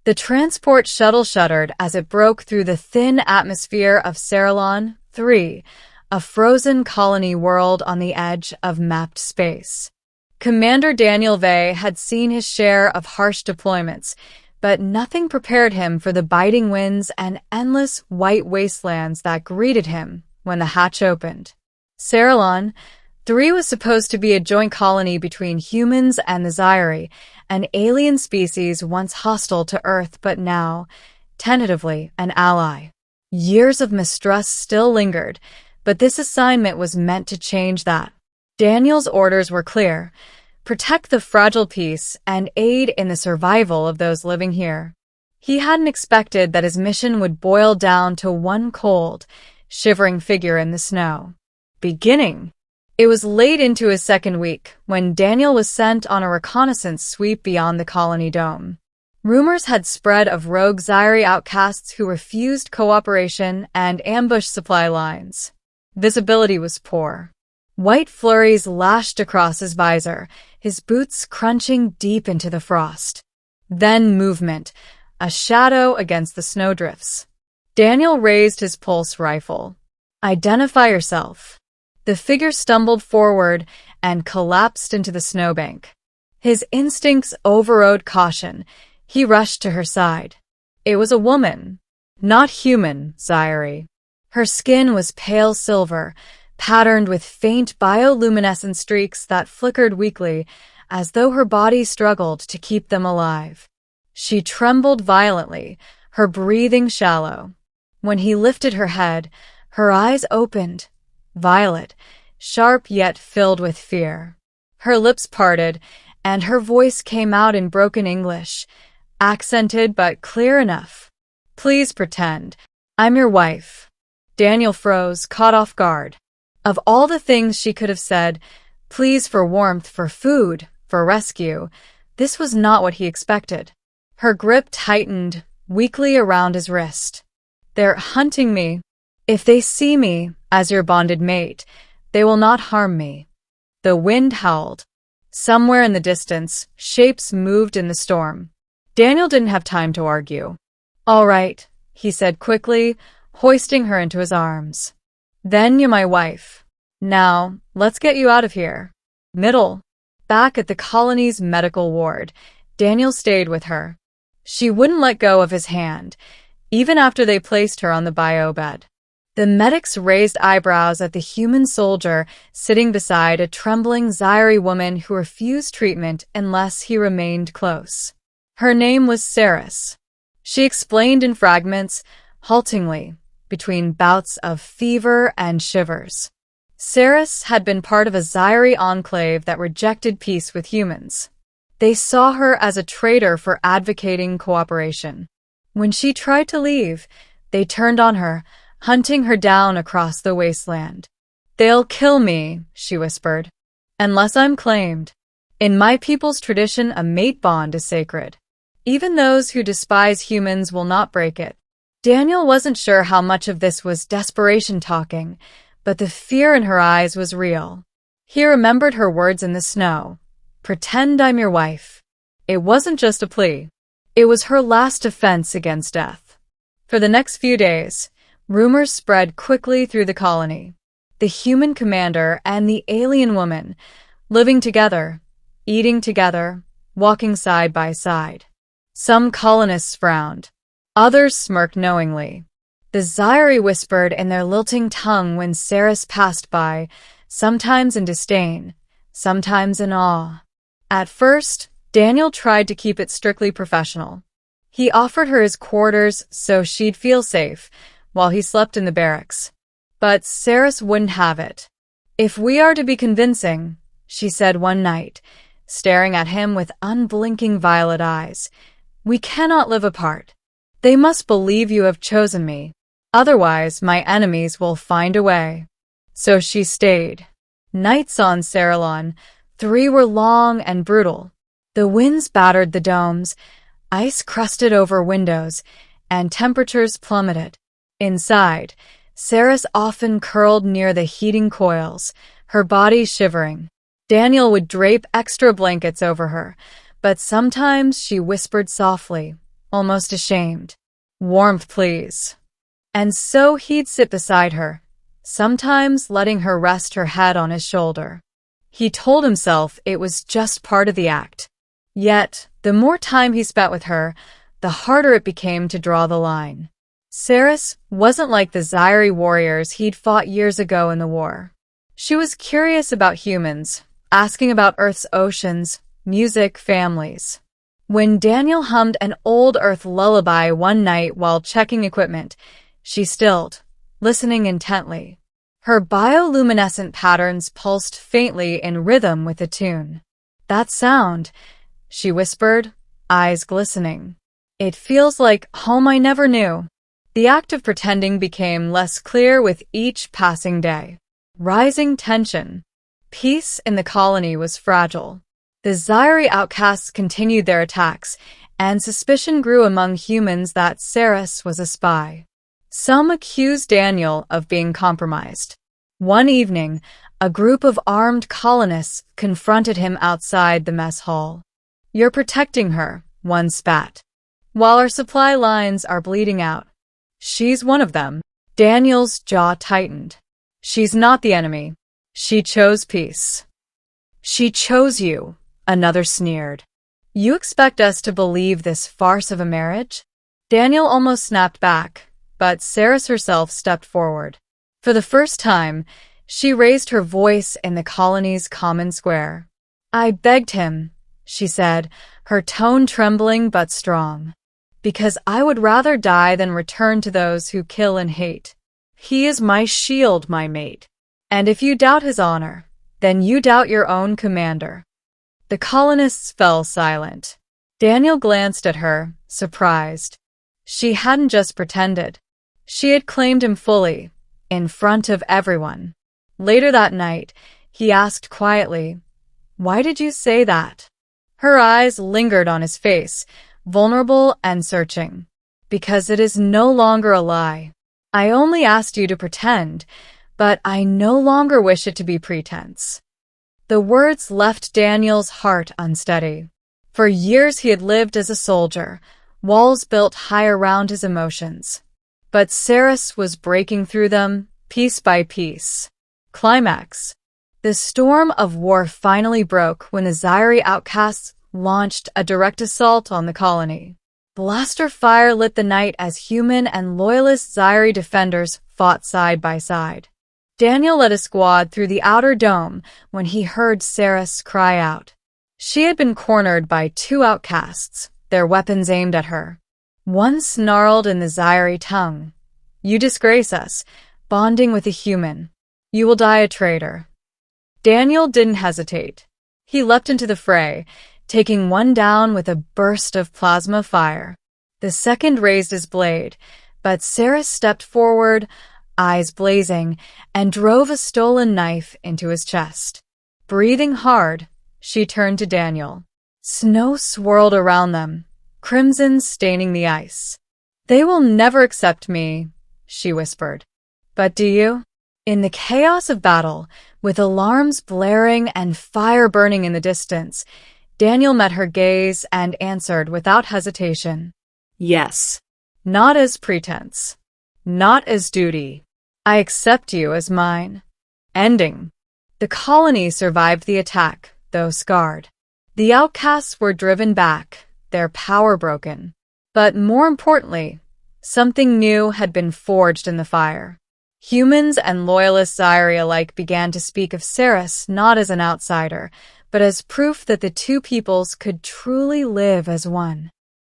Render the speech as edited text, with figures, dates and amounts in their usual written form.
The transport shuttle shuddered as it broke through the thin atmosphere of Ceylon 3, a frozen colony world on the edge of mapped space. Commander Daniel Vey had seen his share of harsh deployments, but nothing prepared him for the biting winds and endless white wastelands that greeted him when the hatch opened. Ceylon 3 was supposed to be a joint colony between humans and the Scifi, an alien species once hostile to Earth but now, tentatively, an ally. Years of mistrust still lingered, but this assignment was meant to change that. Daniel's orders were clear: protect the fragile peace and aid in the survival of those living here. He hadn't expected that his mission would boil down to one cold, shivering figure in the snow. Beginning. It was late into his second week when Daniel was sent on a reconnaissance sweep beyond the colony dome. Rumors had spread of rogue Scifi outcasts who refused cooperation and ambushed supply lines. Visibility was poor. White flurries lashed across his visor, his boots crunching deep into the frost. Then movement, a shadow against the snowdrifts. Daniel raised his pulse rifle. Identify yourself. The figure stumbled forward and collapsed into the snowbank. His instincts overrode caution. He rushed to her side. It was a woman. Not human, Scifi. Her skin was pale silver, patterned with faint bioluminescent streaks that flickered weakly, as though her body struggled to keep them alive. She trembled violently, her breathing shallow. When he lifted her head, her eyes opened, violet, sharp yet filled with fear. Her lips parted, and her voice came out in broken English, accented but clear enough. Please pretend. I'm your wife. Daniel froze, caught off guard. Of all the things she could have said, pleas for warmth, for food, for rescue, this was not what he expected. Her grip tightened weakly around his wrist. They're hunting me. If they see me as your bonded mate, they will not harm me. The wind howled. Somewhere in the distance, shapes moved in the storm. Daniel didn't have time to argue. All right, he said quickly, hoisting her into his arms. Then you're my wife. Now, let's get you out of here. Middle. Back at the colony's medical ward, Daniel stayed with her. She wouldn't let go of his hand, even after they placed her on the bio bed. The medics raised eyebrows at the human soldier sitting beside a trembling Scifi woman who refused treatment unless he remained close. Her name was Ceres. She explained in fragments, haltingly, between bouts of fever and shivers. Ceres had been part of a Scifi enclave that rejected peace with humans. They saw her as a traitor for advocating cooperation. When she tried to leave, they turned on her, hunting her down across the wasteland. They'll kill me, she whispered, unless I'm claimed. In my people's tradition, a mate bond is sacred. Even those who despise humans will not break it. Daniel wasn't sure how much of this was desperation talking, but the fear in her eyes was real. He remembered her words in the snow. Pretend I'm your wife. It wasn't just a plea. It was her last defense against death. For the next few days, rumors spread quickly through the colony. The human commander and the alien woman, living together, eating together, walking side by side. Some colonists frowned. Others smirked knowingly. The Scifi whispered in their lilting tongue when Ceres passed by, sometimes in disdain, sometimes in awe. At first, Daniel tried to keep it strictly professional. He offered her his quarters so she'd feel safe, while he slept in the barracks. But Ceres wouldn't have it. If we are to be convincing, she said one night, staring at him with unblinking violet eyes, we cannot live apart. They must believe you have chosen me. Otherwise, my enemies will find a way. So she stayed. Nights on Ceylon 3 were long and brutal. The winds battered the domes, ice crusted over windows, and temperatures plummeted. Inside, Ceres often curled near the heating coils, her body shivering. Daniel would drape extra blankets over her, but sometimes she whispered softly, almost ashamed. Warmth, please. And so he'd sit beside her, sometimes letting her rest her head on his shoulder. He told himself it was just part of the act. Yet, the more time he spent with her, the harder it became to draw the line. Saris wasn't like the Zyri warriors he'd fought years ago in the war. She was curious about humans, asking about Earth's oceans, music, families. When Daniel hummed an old Earth lullaby one night while checking equipment, she stilled, listening intently. Her bioluminescent patterns pulsed faintly in rhythm with the tune. "That sound," she whispered, eyes glistening. "It feels like home I never knew." The act of pretending became less clear with each passing day. Rising tension. Peace in the colony was fragile. The Zyri outcasts continued their attacks, and suspicion grew among humans that Saris was a spy. Some accused Daniel of being compromised. One evening, a group of armed colonists confronted him outside the mess hall. "You're protecting her," one spat, "while our supply lines are bleeding out." "She's one of them." Daniel's jaw tightened. "She's not the enemy. She chose peace." "She chose you," another sneered. "You expect us to believe this farce of a marriage?" Daniel almost snapped back, but Saris herself stepped forward. For the first time, she raised her voice in the colony's common square. "I begged him," she said, her tone trembling but strong, "because I would rather die than return to those who kill and hate. He is my shield, my mate. And if you doubt his honor, then you doubt your own commander." The colonists fell silent. Daniel glanced at her, surprised. She hadn't just pretended. She had claimed him fully, in front of everyone. Later that night, he asked quietly, "Why did you say that?" Her eyes lingered on his face, vulnerable and searching. "Because it is no longer a lie. I only asked you to pretend, but I no longer wish it to be pretense." The words left Daniel's heart unsteady. For years he had lived as a soldier, walls built high around his emotions. But Saris was breaking through them, piece by piece. Climax. The storm of war finally broke when the Zyri outcasts launched a direct assault on the colony. Blaster fire lit the night as human and loyalist Zyri defenders fought side by side. Daniel led a squad through the outer dome when he heard Saris cry out. She had been cornered by two outcasts, their weapons aimed at her. One snarled in the Zyri tongue, "You disgrace us, bonding with a human. You will die a traitor." Daniel didn't hesitate. He leapt into the fray, taking one down with a burst of plasma fire. The second raised his blade, but Saris stepped forward, eyes blazing, and drove a stolen knife into his chest. Breathing hard, she turned to Daniel. Snow swirled around them, crimson staining the ice. "They will never accept me," she whispered. "But do you?" In the chaos of battle, with alarms blaring and fire burning in the distance, Daniel met her gaze and answered without hesitation. "Yes. Not as pretense. Not as duty. I accept you as mine." Ending. The colony survived the attack, though scarred. The outcasts were driven back, their power broken. But more importantly, something new had been forged in the fire. Humans and loyalist Zyri alike began to speak of Saris not as an outsider, but as proof that the two peoples could truly live as one.